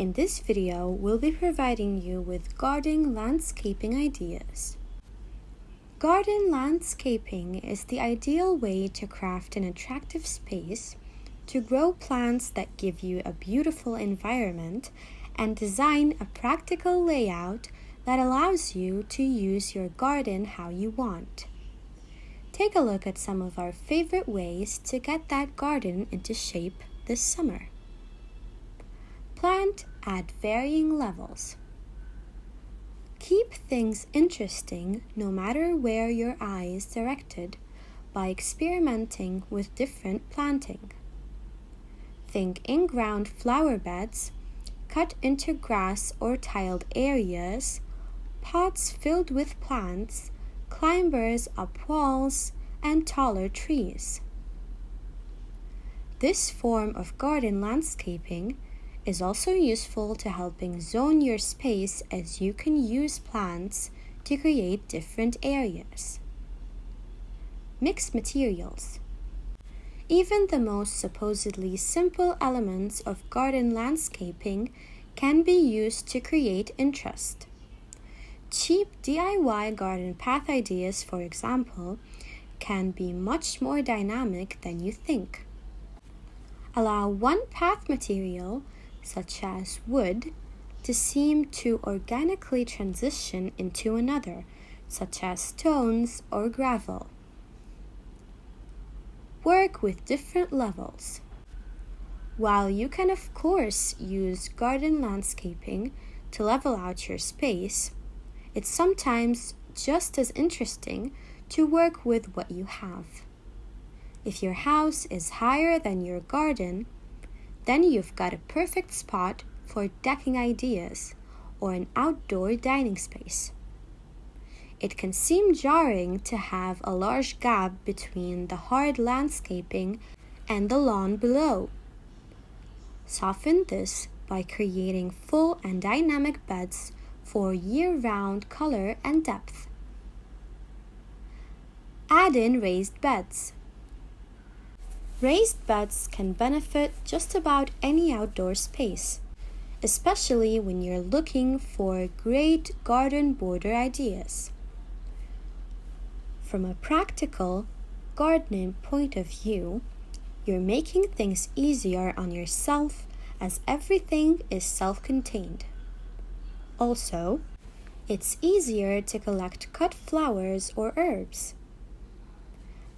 In this video, we'll be providing you with garden landscaping ideas. Garden landscaping is the ideal way to craft an attractive space, to grow plants that give you a beautiful environment, and design a practical layout that allows you to use your garden how you want. Take a look at some of our favorite ways to get that garden into shape this summer. Plant at varying levels. Keep things interesting no matter where your eye is directed by experimenting with different planting. Think in-ground flower beds, cut into grass or tiled areas, pots filled with plants, climbers up walls, and taller trees. This form of garden landscaping is also useful to helping zone your space, as you can use plants to create different areas. Mix materials. Even the most supposedly simple elements of garden landscaping can be used to create interest. Cheap DIY garden path ideas, for example, can be much more dynamic than you think. Allow one path material, such as wood, to seem to organically transition into another, such as stones or gravel. Work with different levels. While you can of course use garden landscaping to level out your space, it's sometimes just as interesting to work with what you have. If your house is higher than your garden, then you've got a perfect spot for decking ideas or an outdoor dining space. It can seem jarring to have a large gap between the hard landscaping and the lawn below. Soften this by creating full and dynamic beds for year-round color and depth. Add in raised beds. Raised beds can benefit just about any outdoor space, especially when you're looking for great garden border ideas. From a practical gardening point of view, you're making things easier on yourself, as everything is self-contained. Also, it's easier to collect cut flowers or herbs.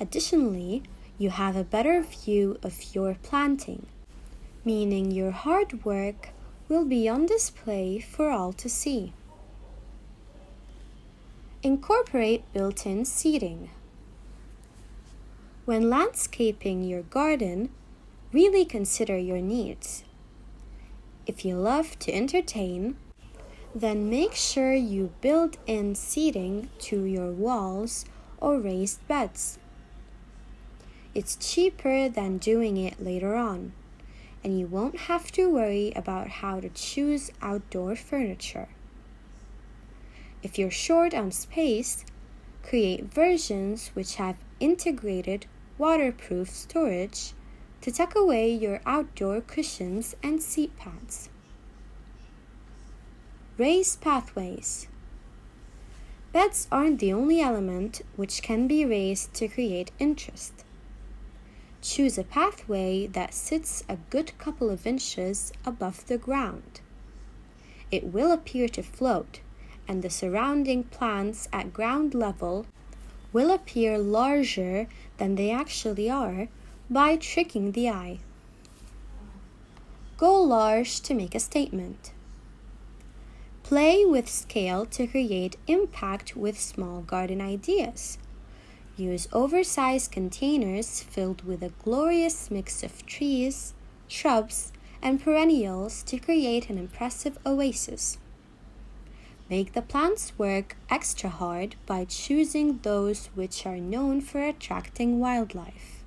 Additionally, you have a better view of your planting, meaning your hard work will be on display for all to see. Incorporate built-in seating. When landscaping your garden, really consider your needs. If you love to entertain, then make sure you build in seating to your walls or raised beds. It's cheaper than doing it later on, and you won't have to worry about how to choose outdoor furniture. If you're short on space, create versions which have integrated waterproof storage to tuck away your outdoor cushions and seat pads. Raised pathways. Beds aren't the only element which can be raised to create interest. Choose a pathway that sits a good couple of inches above the ground. It will appear to float, and the surrounding plants at ground level will appear larger than they actually are by tricking the eye. Go large to make a statement. Play with scale to create impact with small garden ideas. Use oversized containers filled with a glorious mix of trees, shrubs, and perennials to create an impressive oasis. Make the plants work extra hard by choosing those which are known for attracting wildlife.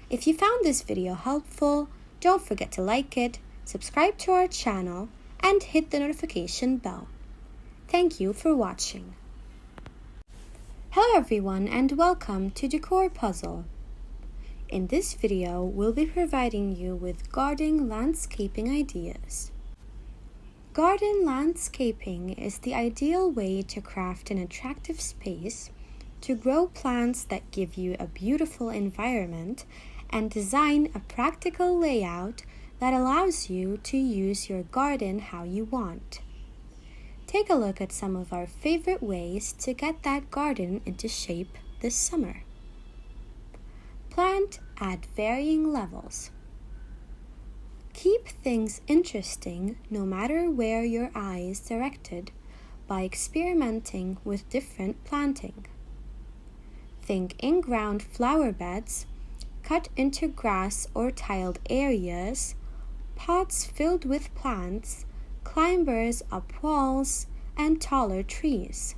If you found this video helpful, don't forget to like it, subscribe to our channel, and hit the notification bell. Thank you for watching. Hello everyone, and welcome to Decor Puzzle. In this video, we'll be providing you with garden landscaping ideas. Garden landscaping is the ideal way to craft an attractive space, to grow plants that give you a beautiful environment, and design a practical layout that allows you to use your garden how you want. Take a look at some of our favorite ways to get that garden into shape this summer. Plant at varying levels. Keep things interesting no matter where your eye is directed by experimenting with different planting. Think in-ground flower beds, cut into grass or tiled areas, pots filled with plants, climbers up walls, and taller trees.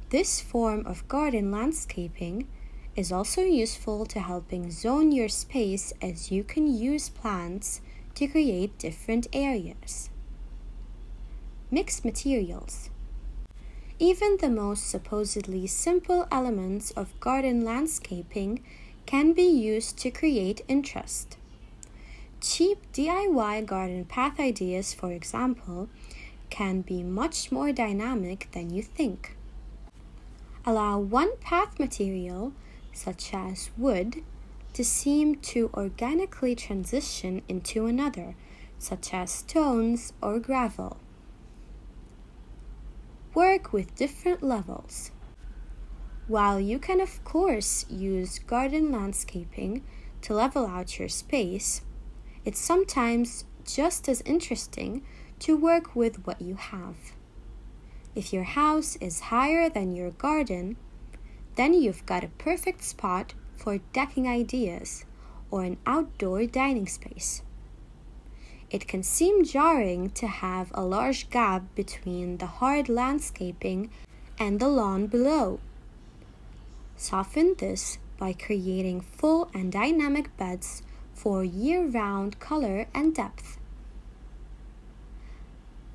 This form of garden landscaping is also useful to helping zone your space, as you can use plants to create different areas. Mix materials. Even the most supposedly simple elements of garden landscaping can be used to create interest. Cheap DIY garden path ideas, for example, can be much more dynamic than you think. Allow one path material, such as wood, to seem to organically transition into another, such as stones or gravel. Work with different levels. While you can of course use garden landscaping to level out your space, it's sometimes just as interesting to work with what you have. If your house is higher than your garden, then you've got a perfect spot for decking ideas or an outdoor dining space. It can seem jarring to have a large gap between the hard landscaping and the lawn below. Soften this by creating full and dynamic beds for year-round color and depth.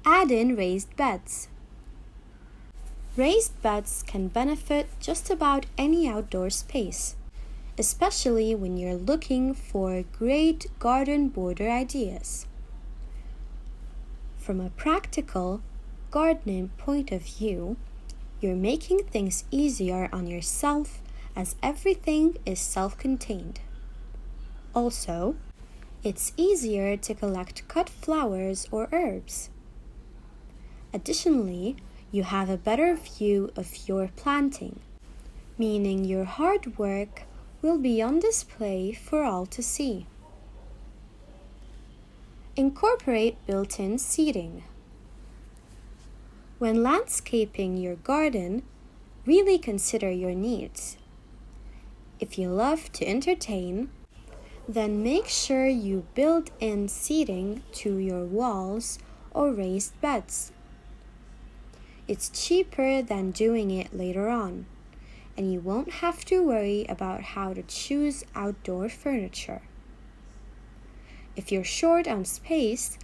Add in raised beds. Raised beds can benefit just about any outdoor space, especially when you're looking for great garden border ideas. From a practical gardening point of view, you're making things easier on yourself, as everything is self-contained. Also, it's easier to collect cut flowers or herbs. Additionally, you have a better view of your planting, meaning your hard work will be on display for all to see. Incorporate built-in seating. When landscaping your garden, really consider your needs. If you love to entertain, then make sure you build in seating to your walls or raised beds. It's cheaper than doing it later on, and you won't have to worry about how to choose outdoor furniture. If you're short on space,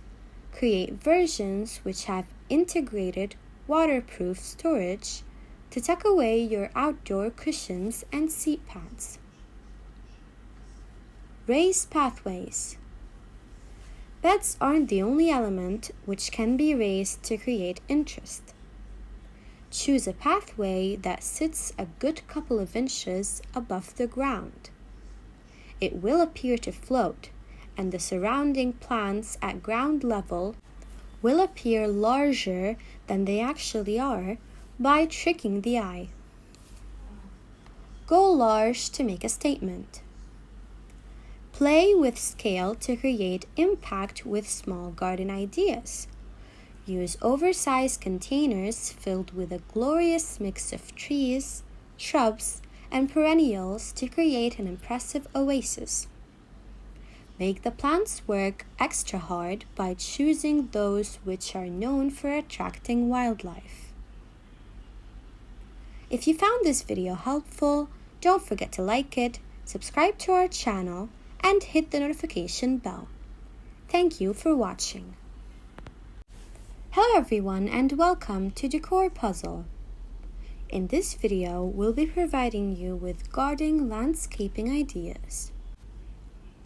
create versions which have integrated waterproof storage to tuck away your outdoor cushions and seat pads. Raised pathways. Beds aren't the only element which can be raised to create interest. Choose a pathway that sits a good couple of inches above the ground. It will appear to float, and the surrounding plants at ground level will appear larger than they actually are by tricking the eye. Go large to make a statement. Play with scale to create impact with small garden ideas. Use oversized containers filled with a glorious mix of trees, shrubs, and perennials to create an impressive oasis. Make the plants work extra hard by choosing those which are known for attracting wildlife. If you found this video helpful, don't forget to like it, subscribe to our channel, and hit the notification bell. Thank you for watching. Hello everyone, and welcome to Decor Puzzle. In this video, we'll be providing you with garden landscaping ideas.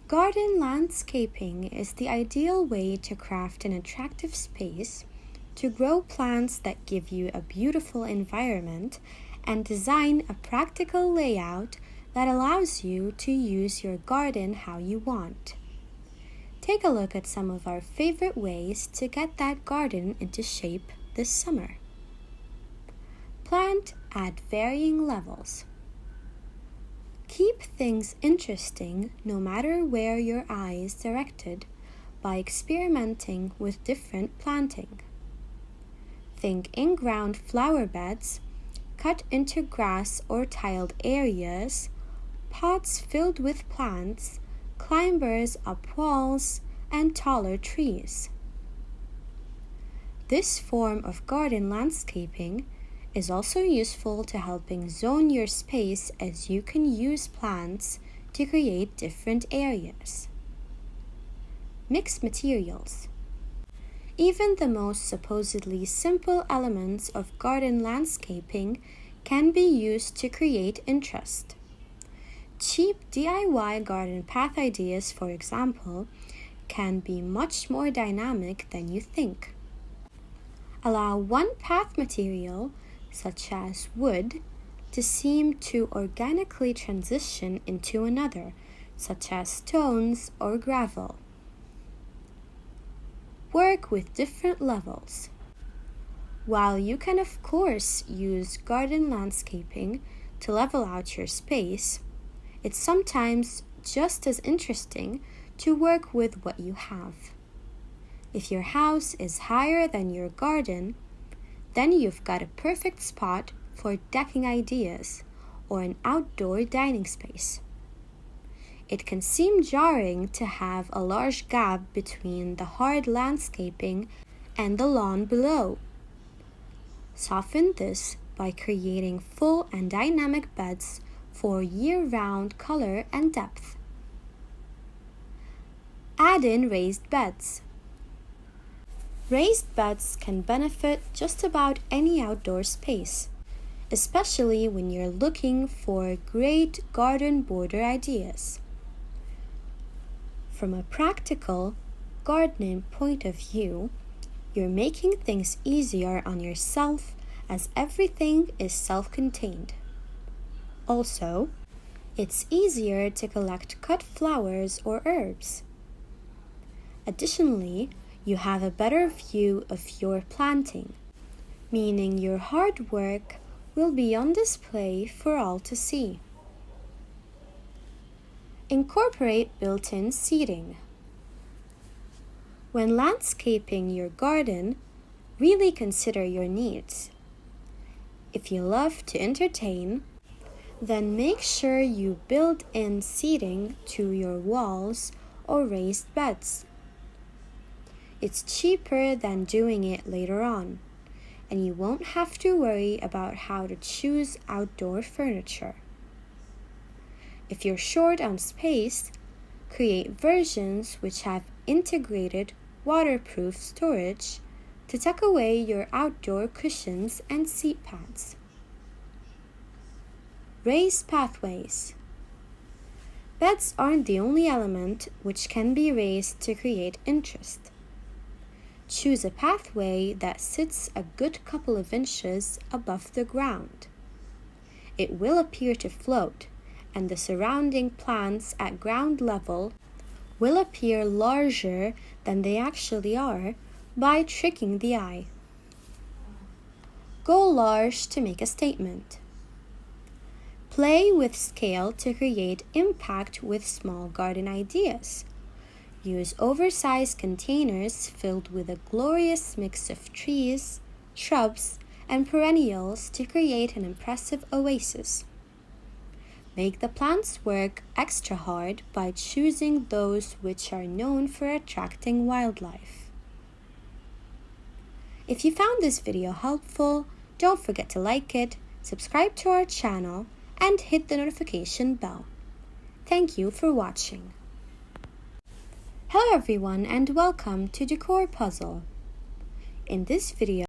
Garden landscaping is the ideal way to craft an attractive space, to grow plants that give you a beautiful environment, and design a practical layout that allows you to use your garden how you want. Take a look at some of our favorite ways to get that garden into shape this summer. Plant at varying levels. Keep things interesting no matter where your eye is directed by experimenting with different planting. Think in-ground flower beds, cut into grass or tiled areas, pots filled with plants, climbers up walls, and taller trees. This form of garden landscaping is also useful to helping zone your space, as you can use plants to create different areas. Mix materials. Even the most supposedly simple elements of garden landscaping can be used to create interest. Cheap DIY garden path ideas, for example, can be much more dynamic than you think. Allow one path material, such as wood, to seem to organically transition into another, such as stones or gravel. Work with different levels. While you can of course use garden landscaping to level out your space, it's sometimes just as interesting to work with what you have. If your house is higher than your garden, then you've got a perfect spot for decking ideas or an outdoor dining space. It can seem jarring to have a large gap between the hard landscaping and the lawn below. Soften this by creating full and dynamic beds for year-round color and depth. Add in raised beds. Raised beds can benefit just about any outdoor space, especially when you're looking for great garden border ideas. From a practical gardening point of view, you're making things easier on yourself, as everything is self-contained. Also, it's easier to collect cut flowers or herbs. Additionally, you have a better view of your planting, meaning your hard work will be on display for all to see. Incorporate built-in seating. When landscaping your garden, really consider your needs. If you love to entertain, then make sure you build in seating to your walls or raised beds. It's cheaper than doing it later on, and you won't have to worry about how to choose outdoor furniture. If you're short on space, create versions which have integrated waterproof storage to tuck away your outdoor cushions and seat pads. Raised pathways. Beds aren't the only element which can be raised to create interest. Choose a pathway that sits a good couple of inches above the ground. It will appear to float, and the surrounding plants at ground level will appear larger than they actually are by tricking the eye. Go large to make a statement. Play with scale to create impact with small garden ideas. Use oversized containers filled with a glorious mix of trees, shrubs, and perennials to create an impressive oasis. Make the plants work extra hard by choosing those which are known for attracting wildlife. If you found this video helpful, don't forget to like it, subscribe to our channel, and hit the notification bell. Thank you for watching. Hello everyone, and welcome to Decor Puzzle. In this video,